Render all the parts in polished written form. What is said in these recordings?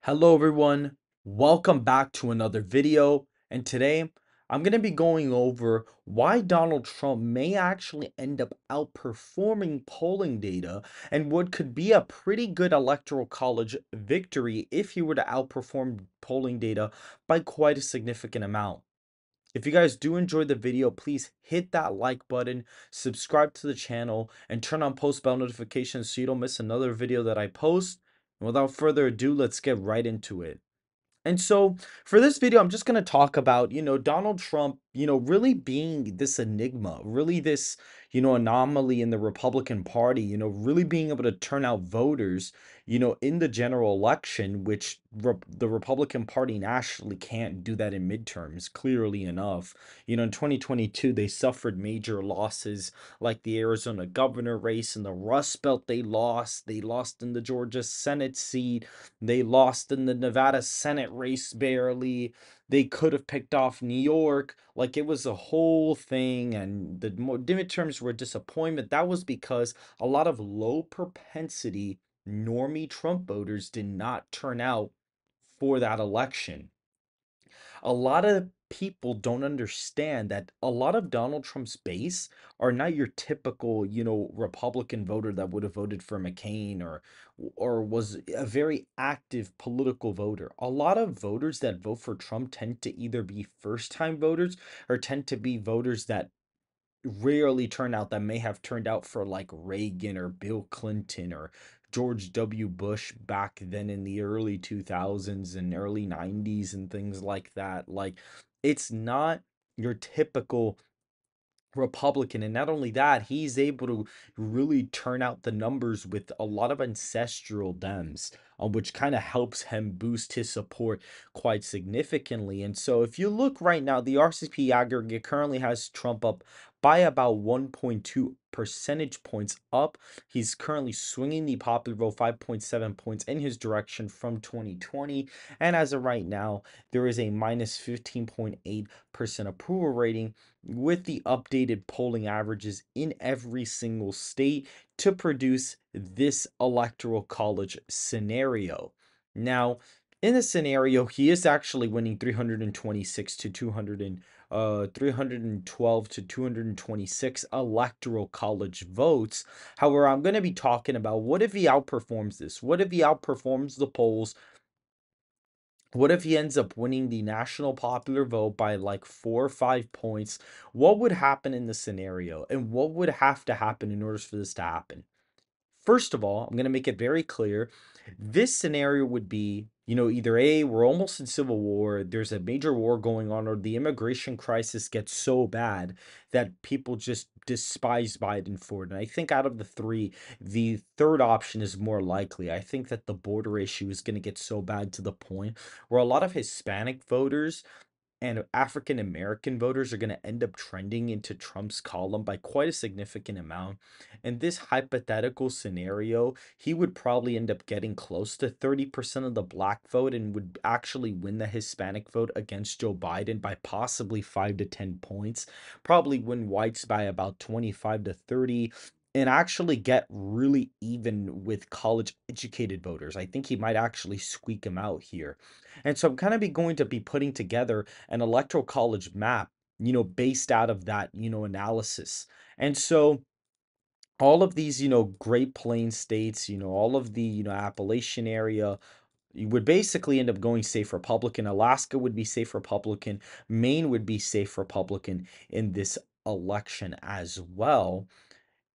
Hello everyone, welcome back to another video, and today I'm going to be going over why Donald Trump may actually end up outperforming polling data and what could be a pretty good electoral college victory if he were to outperform polling data by quite a significant amount. If you guys do enjoy the video, please hit that like button, subscribe to the channel, and turn on post bell notifications so you don't miss another video that I post. And without further ado, let's get right into it. And so for this video, I'm just going to talk about, Donald Trump, really being this enigma, really this, anomaly in the Republican Party, really being able to turn out voters, in the general election, which the Republican Party nationally can't do that in midterms, clearly enough. In 2022, they suffered major losses like the Arizona governor race and the Rust Belt they lost. They lost in the Georgia Senate seat. They lost in the Nevada Senate race barely. They could have picked off New York. Like it was a whole thing, and the midterms were a disappointment. That was because a lot of low propensity normie Trump voters did not turn out for that election. A lot of people don't understand that a lot of Donald Trump's base are not your typical, Republican voter that would have voted for McCain or was a very active political voter. A lot of voters that vote for Trump tend to either be first-time voters or tend to be voters that rarely turn out that may have turned out for like Reagan or Bill Clinton or George W. Bush back then in the early 2000s and early 90s and things like that. Like, it's not your typical Republican. And not only that, he's able to really turn out the numbers with a lot of ancestral Dems, which kind of helps him boost his support quite significantly. And so if you look right now, the RCP aggregate currently has Trump up by about 1.2 percentage points up. He's currently swinging the popular vote 5.7 points in his direction from 2020. And as of right now, there is a minus 15.8% approval rating with the updated polling averages in every single state to produce this electoral college scenario. Now, in this scenario, he is actually winning 326 to 312 to 226 electoral college votes. However, I'm going to be talking about what if he outperforms this? What if he outperforms the polls? What if he ends up winning the national popular vote by like 4 or 5 points? What would happen in the scenario? And what would have to happen in order for this to happen? First of all, I'm going to make it very clear. This scenario would be, either A, we're almost in civil war, there's a major war going on, or the immigration crisis gets so bad that people just despise Biden for it. And I think out of the three, the third option is more likely. I think that the border issue is going to get so bad to the point where a lot of Hispanic voters and African American voters are going to end up trending into Trump's column by quite a significant amount. In this hypothetical scenario, he would probably end up getting close to 30% of the black vote and would actually win the Hispanic vote against Joe Biden by possibly 5 to 10 points. Probably win whites by about 25 to 30 and actually get really even with college educated voters. I think he might actually squeak him out here. And so I'm kind of going to be putting together an electoral college map, based out of that, analysis. And so all of these, Great Plains states, all of the, Appalachian area, you would basically end up going safe Republican. Alaska would be safe Republican. Maine would be safe Republican in this election as well.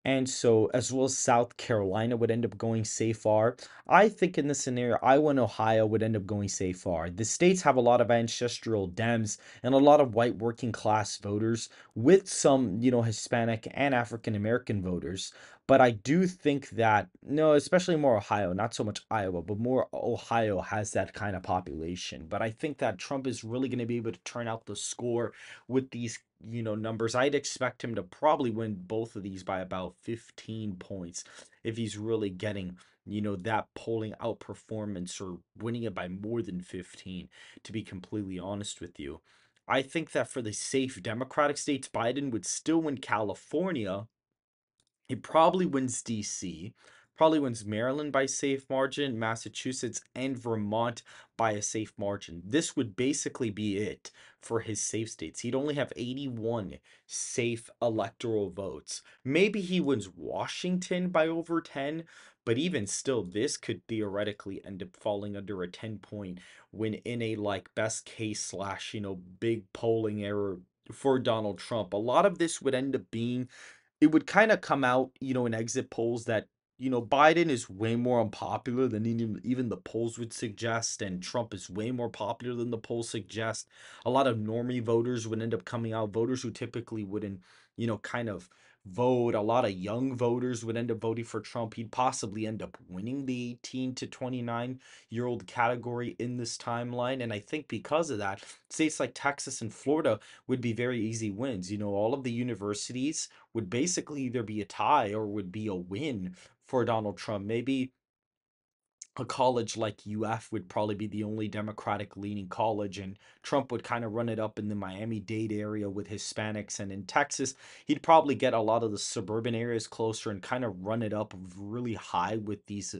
And so, as well as South Carolina would end up going SAFAR. I think in this scenario, Iowa and Ohio would end up going SAFAR. The states have a lot of ancestral Dems and a lot of white working class voters with some, Hispanic and African American voters. But I do think that, no, especially more Ohio, not so much Iowa, but more Ohio has that kind of population. But I think that Trump is really going to be able to turn out the score with these numbers. I'd expect him to probably win both of these by about 15 points if he's really getting, that polling outperformance or winning it by more than 15, to be completely honest with you. I think that for the safe Democratic states, Biden would still win California. He probably wins DC, probably wins Maryland by safe margin, Massachusetts, and Vermont by a safe margin. This would basically be it for his safe states. He'd only have 81 safe electoral votes. Maybe he wins Washington by over 10, but even still, this could theoretically end up falling under a 10-point win in a like best case slash, big polling error for Donald Trump. A lot of this would end up being, it would kind of come out, in exit polls that, Biden is way more unpopular than even the polls would suggest, and Trump is way more popular than the polls suggest. A lot of normie voters would end up coming out, voters who typically wouldn't, kind of vote. A lot of young voters would end up voting for Trump. He'd possibly end up winning the 18 to 29-year-old category in this timeline. And I think because of that, states like Texas and Florida would be very easy wins. All of the universities would basically either be a tie or would be a win for Donald Trump. Maybe a college like UF would probably be the only Democratic leaning college, and Trump would kind of run it up in the Miami-Dade area with Hispanics. And in Texas, he'd probably get a lot of the suburban areas closer and kind of run it up really high with these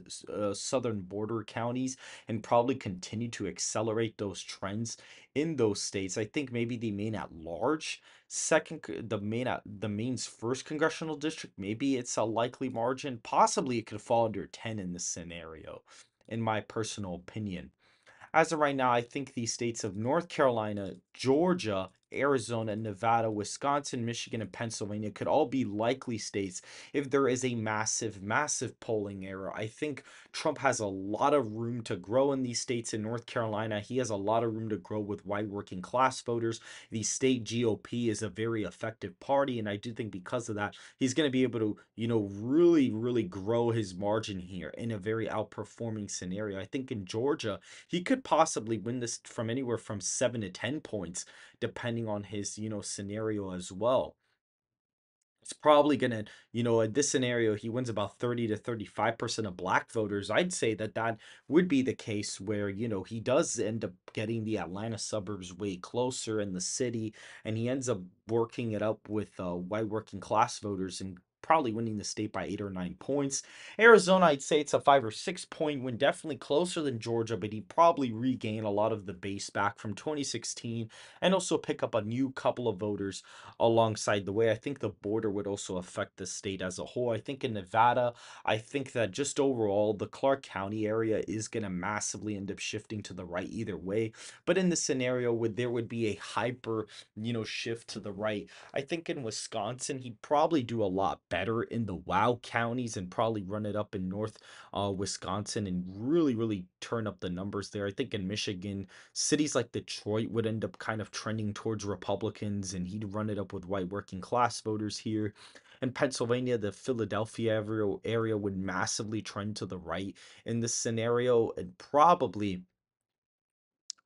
southern border counties, and probably continue to accelerate those trends in those states. I think maybe the Maine at large the Maine's first congressional district, maybe it's a likely margin. Possibly it could fall under 10 in this scenario, in my personal opinion. As of right now, I think the states of North Carolina, Georgia, Arizona, Nevada, Wisconsin, Michigan, and Pennsylvania could all be likely states if there is a massive, massive polling error. I think Trump has a lot of room to grow in these states. In North Carolina, he has a lot of room to grow with white working class voters. The state GOP is a very effective party, and I do think because of that, he's going to be able to, really, really grow his margin here in a very outperforming scenario. I think in Georgia, he could possibly win this from anywhere from 7 to 10 points, depending on his, scenario as well. It's probably gonna, in this scenario, he wins about 30 to 35% of black voters. I'd say that that would be the case where, he does end up getting the Atlanta suburbs way closer in the city, and he ends up working it up with white working class voters and probably winning the state by 8 or 9 points. Arizona, I'd say it's a 5 or 6 point win, definitely closer than Georgia, but he'd probably regain a lot of the base back from 2016 and also pick up a new couple of voters alongside the way. I think the border would also affect the state as a whole. I think in Nevada, I think that just overall, the Clark County area is going to massively end up shifting to the right either way. But in this scenario, would there would be a hyper, shift to the right. I think in Wisconsin, he'd probably do a lot better in the wow counties and probably run it up in North Wisconsin and really, really turn up the numbers there. I think in Michigan, cities like Detroit would end up kind of trending towards Republicans, and he'd run it up with white working class voters here. In Pennsylvania, the Philadelphia area would massively trend to the right in this scenario, and probably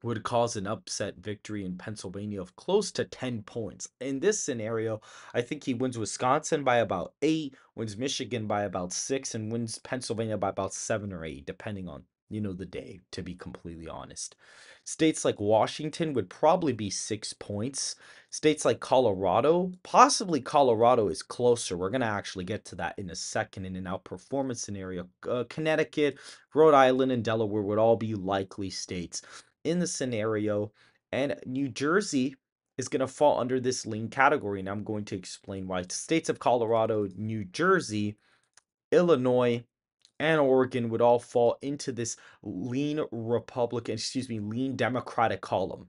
would cause an upset victory in Pennsylvania of close to 10 points. In this scenario, I think he wins Wisconsin by about 8, wins Michigan by about 6, and wins Pennsylvania by about 7 or 8, depending on, the day, to be completely honest. States like Washington would probably be 6 points. States like Colorado, possibly Colorado is closer. We're going to actually get to that in a second in an outperformance scenario. Connecticut, Rhode Island, and Delaware would all be likely states in the scenario, and New Jersey is going to fall under this lean category, and I'm going to explain why. States of Colorado, New Jersey, Illinois, and Oregon would all fall into this lean lean Democratic column.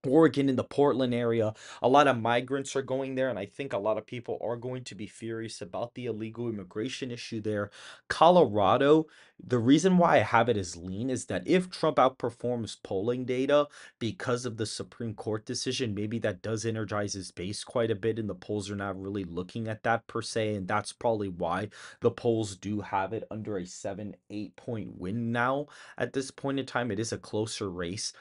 Oregon in the Portland area, a lot of migrants are going there, and I think a lot of people are going to be furious about the illegal immigration issue there. Colorado, the reason why I have it as lean is that if Trump outperforms polling data because of the Supreme Court decision, maybe that does energize his base quite a bit, and the polls are not really looking at that per se, and that's probably why the polls do have it under a 7-8 point win now. At this point in time, it is a closer race,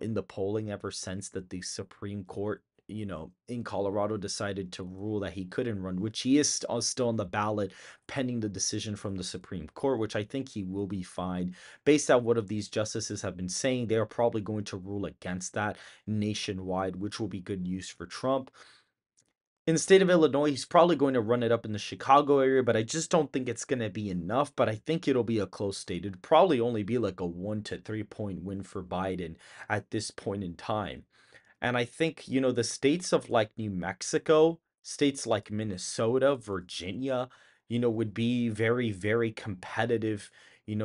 in the polling ever since that the Supreme Court, in Colorado decided to rule that he couldn't run, which he is still on the ballot pending the decision from the Supreme Court, which I think he will be fine. Based on what of these justices have been saying, they are probably going to rule against that nationwide, which will be good news for Trump. In the state of Illinois, he's probably going to run it up in the Chicago area, but I just don't think it's going to be enough. But I think it'll be a close state. It'd probably only be like a 1 to 3 point win for Biden at this point in time. And I think, the states of like New Mexico, states like Minnesota, Virginia, would be very, very competitive,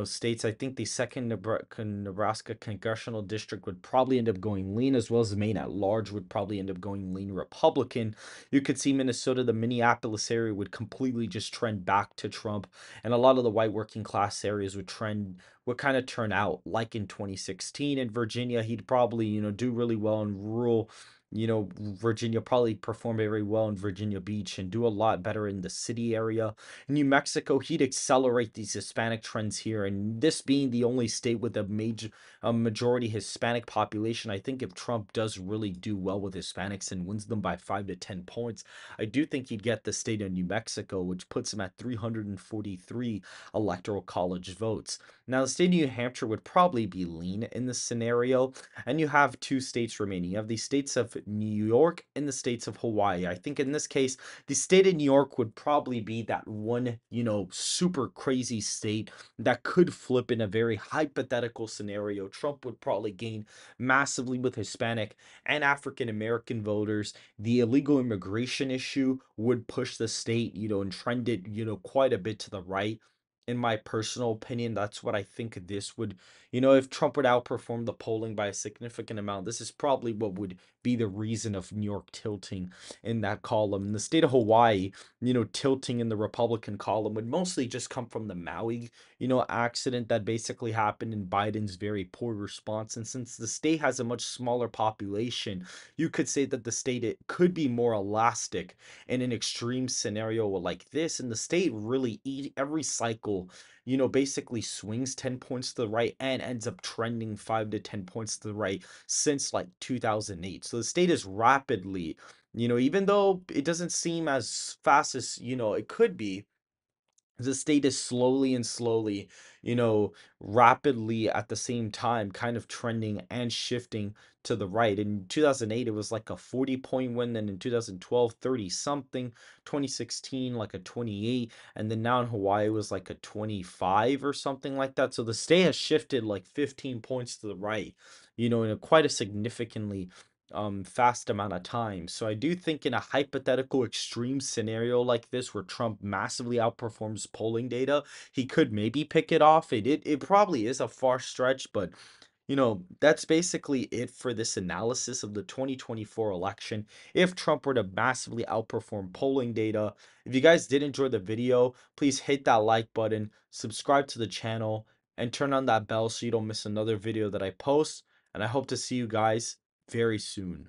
states. I think the second Nebraska congressional district would probably end up going lean, as well as Maine at large would probably end up going lean Republican. You could see Minnesota, the Minneapolis area would completely just trend back to Trump, and a lot of the white working class areas would kind of turn out like in 2016. In Virginia, he'd probably, do really well in rural, Virginia, probably perform very well in Virginia Beach and do a lot better in the city area. In New Mexico, he'd accelerate these Hispanic trends here. And this being the only state with a majority Hispanic population, I think if Trump does really do well with Hispanics and wins them by 5 to 10 points, I do think he'd get the state of New Mexico, which puts him at 343 electoral college votes. Now, the state of New Hampshire would probably be lean in this scenario, and you have two states remaining. You have the states of New York and the states of Hawaii. I think in this case, the state of New York would probably be that one, super crazy state that could flip in a very hypothetical scenario. Trump would probably gain massively with Hispanic and African American voters. The illegal immigration issue would push the state, and trend it, quite a bit to the right. In my personal opinion, that's what I think this would, if Trump would outperform the polling by a significant amount, this is probably what would be the reason of New York tilting in that column. In the state of Hawaii, tilting in the Republican column would mostly just come from the Maui, accident that basically happened in Biden's very poor response. And since the state has a much smaller population, you could say that the state it could be more elastic in an extreme scenario like this. And the state really every cycle, basically swings 10 points to the right and ends up trending 5 to 10 points to the right since like 2008. So the state is rapidly, even though it doesn't seem as fast as, it could be, the state is slowly and slowly, rapidly at the same time, kind of trending and shifting to the right. In 2008, it was like a 40-point win. Then in 2012, 30 something, 2016, like a 28. And then now in Hawaii, it was like a 25 or something like that. So the state has shifted like 15 points to the right, in quite a significantly fast amount of time. So I do think in a hypothetical extreme scenario like this where Trump massively outperforms polling data, he could maybe pick it off. It probably is a far stretch, but that's basically it for this analysis of the 2024 election. If Trump were to massively outperform polling data, if you guys did enjoy the video, please hit that like button, subscribe to the channel, and turn on that bell so you don't miss another video that I post. And I hope to see you guys very soon.